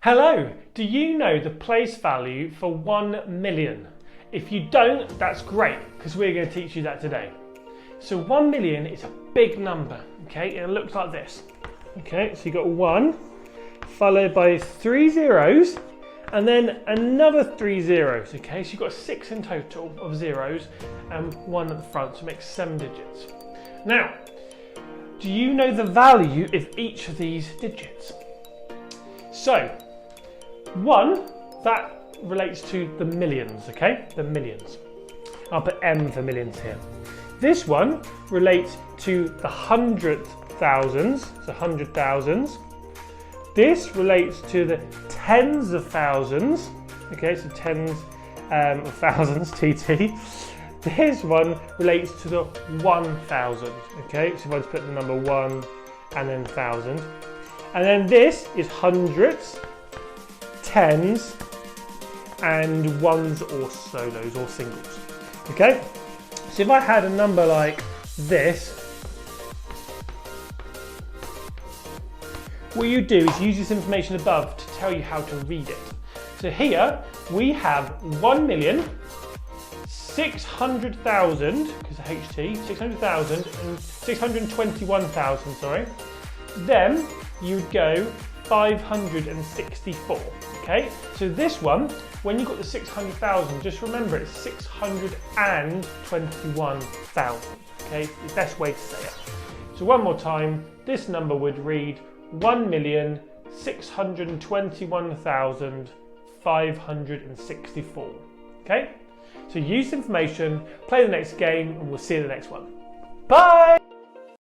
Hello, do you know the place value for 1 million? If you don't, that's great, because we're going to teach you that today. So 1 million is a big number, okay? It looks like this. Okay, so you've got 1, followed by 3 zeros, and then another 3 zeros, okay? So you've got 6 in total of zeros, and 1 at the front, so it makes 7 digits. Now, do you know the value of each of these digits? So, 1, that relates to the millions, okay? The millions. I'll put M for millions here. This one relates to the hundredth thousands, so 100,000s. This relates to the tens of thousands, okay, so tens of thousands, TT. This one relates to the 1,000, okay? So if I just put the number 1 and then 1,000. And then this is hundreds, tens, and ones or solos or singles. Okay? So if I had a number like this, what you do is use this information above to tell you how to read it. So here we have 1,600,000, because of HT, 600,000 and 621,000, sorry. Then you'd go 564, okay? So this one, when you've got the 600,000, just remember it's 621,000, okay? It's the best way to say it. So one more time, this number would read 1,621,564, okay? So use the information, play the next game, and we'll see you in the next one. Bye!